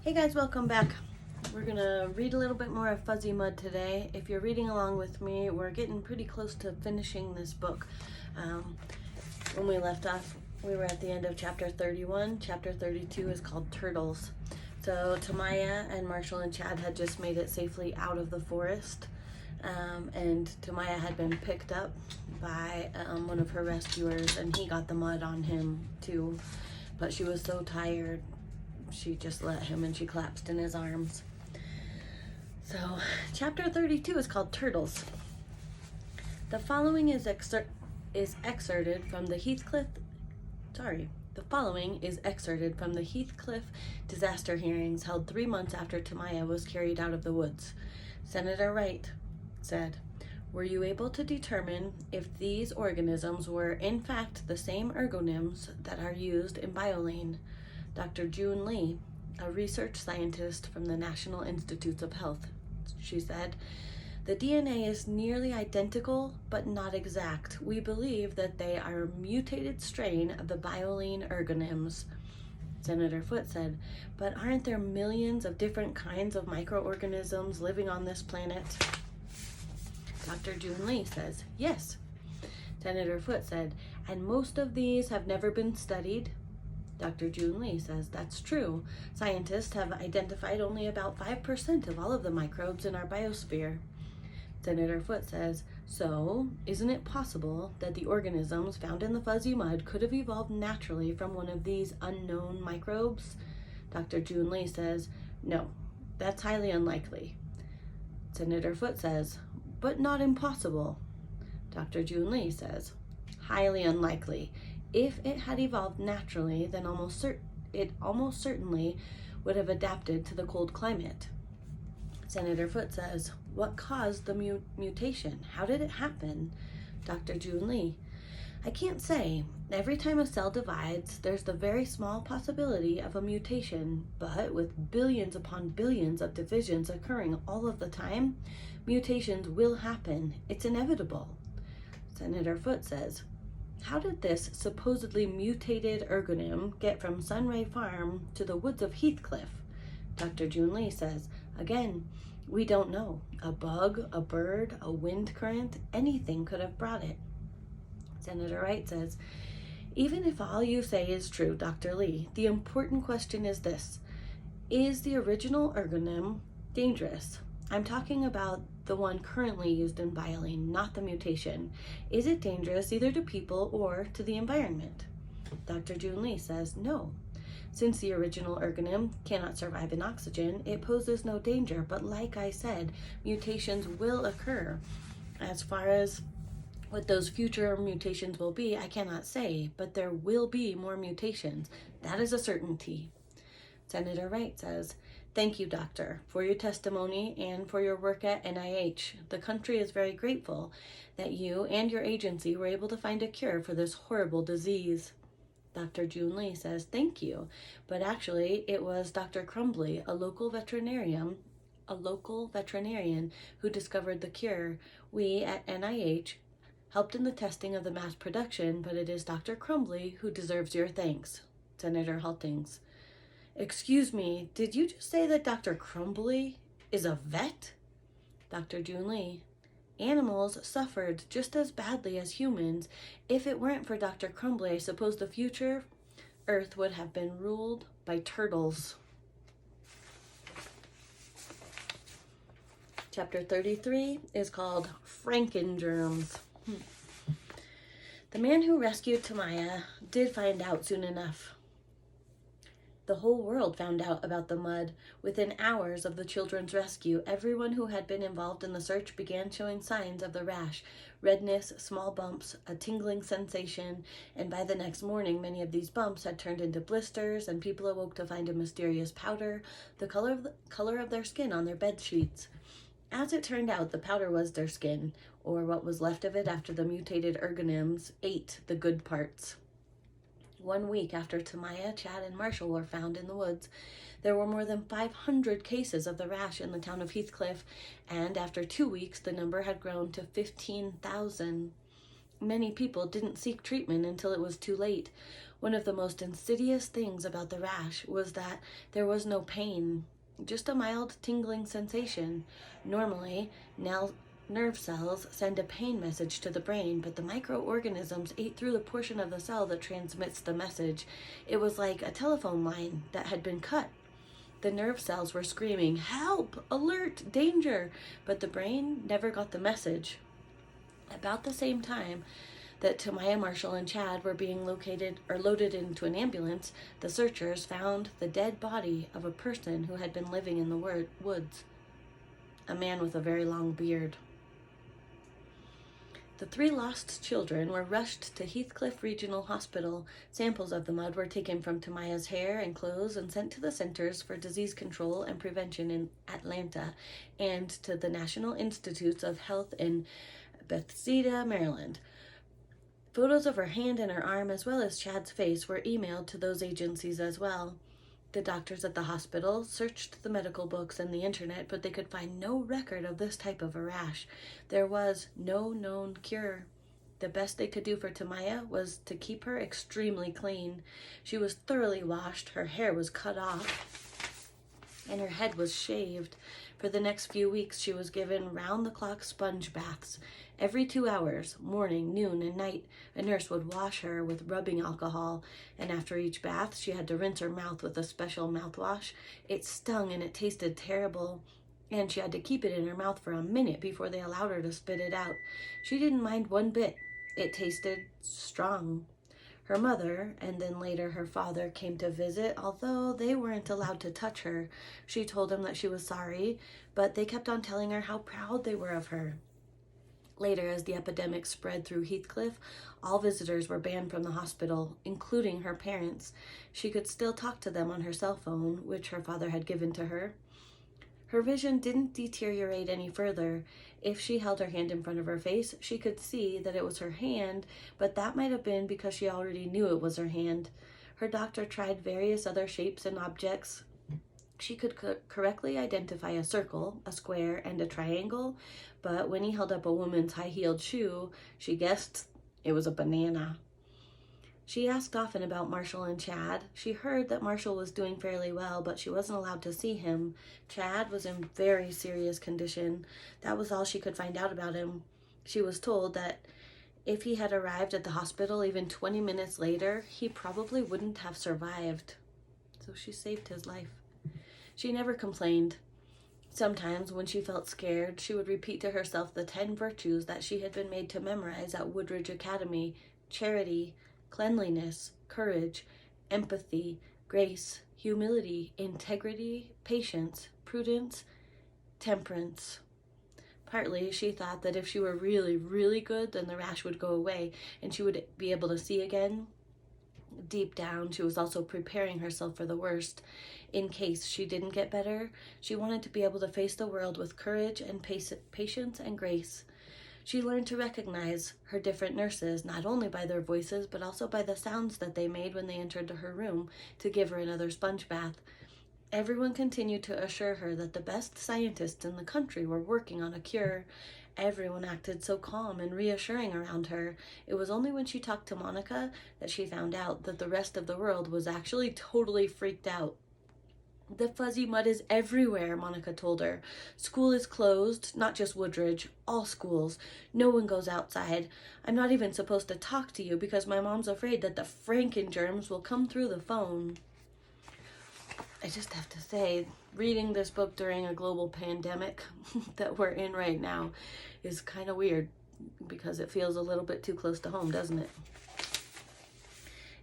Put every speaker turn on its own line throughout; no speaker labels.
Hey guys, welcome back. We're gonna read a little bit more of Fuzzy Mud today. If you're reading along with me, we're getting pretty close to finishing this book. When we left off, we were at the end of chapter 31. Chapter 32 is called Turtles. So Tamaya and Marshall and Chad had just made it safely out of the forest. And Tamaya had been picked up by one of her rescuers, and he got the mud on him too. But she was so tired, she just let him and she collapsed in his arms. So chapter 32 is called Turtles. The following is excerpted from the Heathcliff disaster hearings held 3 months after Tamaya was carried out of the woods. Senator Wright said, "Were you able to determine if these organisms were in fact the same ergonyms that are used in Bioline?" Dr. June Lee, a research scientist from the National Institutes of Health, she said, "The DNA is nearly identical, but not exact. We believe that they are a mutated strain of the Bioline ergonyms." Senator Foote said, "But aren't there millions of different kinds of microorganisms living on this planet?" Dr. June Lee says, "Yes." Senator Foote said, "And most of these have never been studied?" Dr. June Lee says, "That's true. Scientists have identified only about 5% of all of the microbes in our biosphere." Senator Foote says, "So, isn't it possible that the organisms found in the fuzzy mud could have evolved naturally from one of these unknown microbes?" Dr. June Lee says, "No, that's highly unlikely." Senator Foote says, "But not impossible." Dr. June Lee says, "Highly unlikely. If it had evolved naturally, then it almost certainly would have adapted to the cold climate." Senator Foote says, "What caused the mutation? How did it happen?" Dr. June Lee, "I can't say. Every time a cell divides, there's the very small possibility of a mutation, but with billions upon billions of divisions occurring all of the time, mutations will happen. It's inevitable." Senator Foote says, "How did this supposedly mutated ergonym get from Sunray Farm to the woods of Heathcliff?" Dr. June Lee says, "Again, we don't know. A bug, a bird, a wind current, anything could have brought it." Senator Wright says, "Even if all you say is true, Dr. Lee, the important question is this. Is the original ergonym dangerous? I'm talking about the one currently used in Bioline, not the mutation. Is it dangerous either to people or to the environment?" Dr. June Lee says, "No. Since the original ergonym cannot survive in oxygen, it poses no danger, but like I said, mutations will occur. As far as what those future mutations will be, I cannot say, but there will be more mutations. That is a certainty." Senator Wright says, "Thank you, Doctor, for your testimony and for your work at NIH. The country is very grateful that you and your agency were able to find a cure for this horrible disease." Dr. June Lee says, "Thank you, but actually it was Dr. Crumbly, a local veterinarian who discovered the cure. We at NIH helped in the testing of the mass production, but it is Dr. Crumbly who deserves your thanks." Senator Haltings, "Excuse me, did you just say that Dr. Crumbly is a vet?" Dr. June Lee, "Animals suffered just as badly as humans. If it weren't for Dr. Crumbly, I suppose the future Earth would have been ruled by turtles." Chapter 33 is called Frankengerms. The man who rescued Tamaya did find out soon enough. The whole world found out about the mud. Within hours of the children's rescue, everyone who had been involved in the search began showing signs of the rash: redness, small bumps, a tingling sensation, and by the next morning, many of these bumps had turned into blisters, and people awoke to find a mysterious powder, the color of their skin on their bed sheets. As it turned out, the powder was their skin, or what was left of it after the mutated ergonyms ate the good parts. 1 week after Tamaya, Chad, and Marshall were found in the woods, there were more than 500 cases of the rash in the town of Heathcliff, and after 2 weeks, the number had grown to 15,000. Many people didn't seek treatment until it was too late. One of the most insidious things about the rash was that there was no pain, just a mild tingling sensation. Normally, nerve cells send a pain message to the brain, but the microorganisms ate through the portion of the cell that transmits the message. It was like a telephone line that had been cut. The nerve cells were screaming, "Help! Alert! Danger!" But the brain never got the message. About the same time that Tamaya, Marshall, and Chad were being loaded into an ambulance, the searchers found the dead body of a person who had been living in the woods, a man with a very long beard. The 3 lost children were rushed to Heathcliff Regional Hospital. Samples of the mud were taken from Tamaya's hair and clothes and sent to the Centers for Disease Control and Prevention in Atlanta and to the National Institutes of Health in Bethesda, Maryland. Photos of her hand and her arm, as well as Chad's face, were emailed to those agencies as well. The doctors at the hospital searched the medical books and the internet, but they could find no record of this type of a rash. There was no known cure. The best they could do for Tamaya was to keep her extremely clean. She was thoroughly washed, her hair was cut off, and her head was shaved. For the next few weeks, she was given round-the-clock sponge baths. Every 2 hours, morning, noon, and night, a nurse would wash her with rubbing alcohol, and after each bath, she had to rinse her mouth with a special mouthwash. It stung and it tasted terrible, and she had to keep it in her mouth for a minute before they allowed her to spit it out. She didn't mind one bit. It tasted strong. Her mother, and then later her father, came to visit, although they weren't allowed to touch her. She told them that she was sorry, but they kept on telling her how proud they were of her. Later, as the epidemic spread through Heathcliff, all visitors were banned from the hospital, including her parents. She could still talk to them on her cell phone, which her father had given to her. Her vision didn't deteriorate any further. If she held her hand in front of her face, she could see that it was her hand, but that might have been because she already knew it was her hand. Her doctor tried various other shapes and objects. She could correctly identify a circle, a square, and a triangle, but when he held up a woman's high-heeled shoe, she guessed it was a banana. She asked often about Marshall and Chad. She heard that Marshall was doing fairly well, but she wasn't allowed to see him. Chad was in very serious condition. That was all she could find out about him. She was told that if he had arrived at the hospital even 20 minutes later, he probably wouldn't have survived. So she saved his life. She never complained. Sometimes, when she felt scared, she would repeat to herself the 10 virtues that she had been made to memorize at Woodridge Academy: charity, cleanliness, courage, empathy, grace, humility, integrity, patience, prudence, temperance. Partly, she thought that if she were really, really good, then the rash would go away and she would be able to see again. Deep down, she was also preparing herself for the worst. In case she didn't get better, she wanted to be able to face the world with courage and patience and grace. She learned to recognize her different nurses, not only by their voices, but also by the sounds that they made when they entered her room to give her another sponge bath. Everyone continued to assure her that the best scientists in the country were working on a cure. Everyone acted so calm and reassuring around her. It was only when she talked to Monica that she found out that the rest of the world was actually totally freaked out. "The fuzzy mud is everywhere," Monica told her. "School is closed, not just Woodridge, all schools. No one goes outside. I'm not even supposed to talk to you because my mom's afraid that the frankengerms will come through the phone." I just have to say, reading this book during a global pandemic that we're in right now is kind of weird because it feels a little bit too close to home, doesn't it?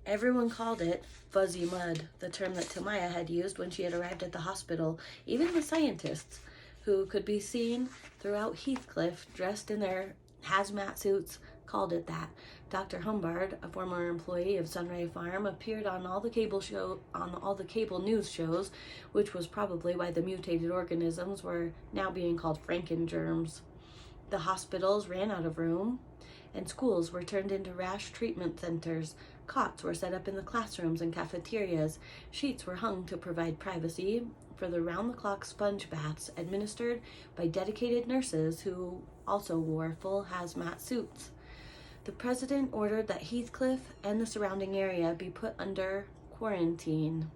Everyone called it fuzzy mud, the term that Tamaya had used when she had arrived at the hospital. Even the scientists, who could be seen throughout Heathcliff dressed in their hazmat suits, called it that. Dr. Humbard, a former employee of Sunray Farm, appeared on all the cable news shows, which was probably why the mutated organisms were now being called frankengerms. The hospitals ran out of room, and schools were turned into rash treatment centers. Cots were set up in the classrooms and cafeterias. Sheets were hung to provide privacy for the round-the-clock sponge baths administered by dedicated nurses who also wore full hazmat suits. The president ordered that Heathcliff and the surrounding area be put under quarantine.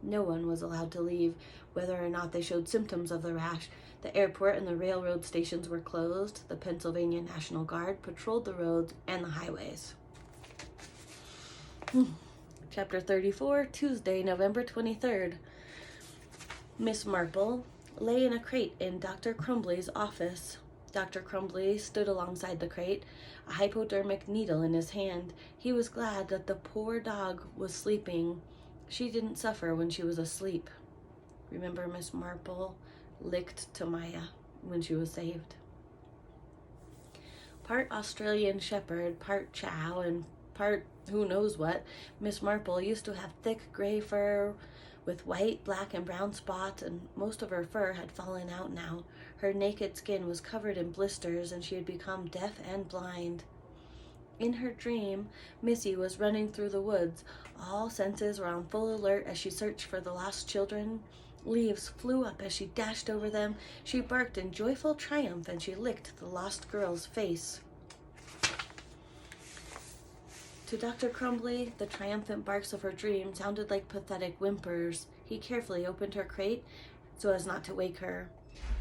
No one was allowed to leave, whether or not they showed symptoms of the rash. The airport and the railroad stations were closed. The Pennsylvania National Guard patrolled the roads and the highways. Chapter 34, Tuesday, November 23rd. Miss Marple lay in a crate in Dr. Crumbly's office. Dr. Crumbly stood alongside the crate, a hypodermic needle in his hand. He was glad that the poor dog was sleeping. She didn't suffer when she was asleep. Remember, Miss Marple licked Tamaya when she was saved. Part Australian Shepherd, part Chow, and part who knows what, Miss Marple used to have thick gray fur with white, black, and brown spots, and most of her fur had fallen out now. Her naked skin was covered in blisters, and she had become deaf and blind. In her dream, Missy was running through the woods. All senses were on full alert as she searched for the lost children. Leaves flew up as she dashed over them. She barked in joyful triumph, and she licked the lost girl's face. To Dr. Crumbly, the triumphant barks of her dream sounded like pathetic whimpers. He carefully opened her crate so as not to wake her.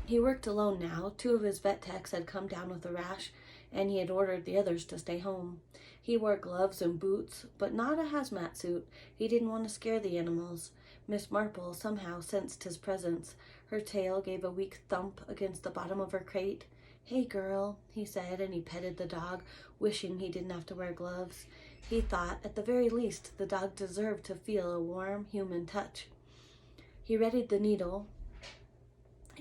He worked alone now. 2 of his vet techs had come down with a rash, and he had ordered the others to stay home. He wore gloves and boots, but not a hazmat suit. He didn't want to scare the animals. Miss Marple somehow sensed his presence. Her tail gave a weak thump against the bottom of her crate. "Hey, girl," he said, and he petted the dog, wishing he didn't have to wear gloves. He thought, at the very least, the dog deserved to feel a warm, human touch. He readied the needle.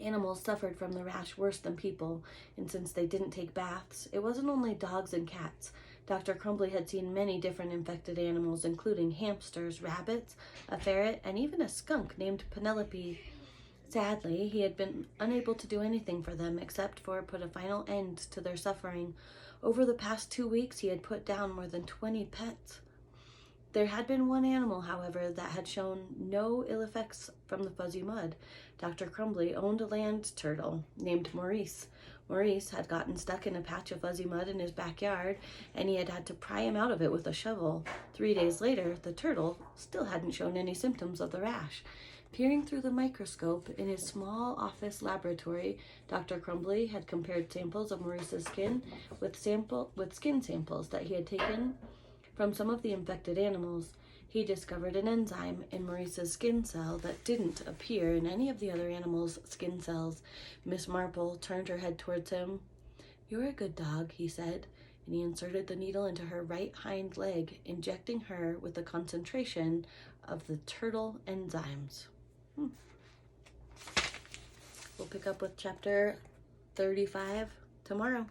Animals suffered from the rash worse than people, and since they didn't take baths, it wasn't only dogs and cats. Dr. Crumbly had seen many different infected animals, including hamsters, rabbits, a ferret, and even a skunk named Penelope. Sadly, he had been unable to do anything for them except for put a final end to their suffering. Over the past 2 weeks, he had put down more than 20 pets. There had been one animal, however, that had shown no ill effects from the fuzzy mud. Dr. Crumbly owned a land turtle named Maurice. Maurice had gotten stuck in a patch of fuzzy mud in his backyard, and he had had to pry him out of it with a shovel. 3 days later, the turtle still hadn't shown any symptoms of the rash. Peering through the microscope in his small office laboratory, Dr. Crumbly had compared samples of Maurice's skin with skin samples that he had taken from some of the infected animals. He discovered an enzyme in Maurice's skin cell that didn't appear in any of the other animals' skin cells. Miss Marple turned her head towards him. "You're a good dog," he said, and he inserted the needle into her right hind leg, injecting her with the concentration of the turtle enzymes. We'll pick up with chapter 35 tomorrow.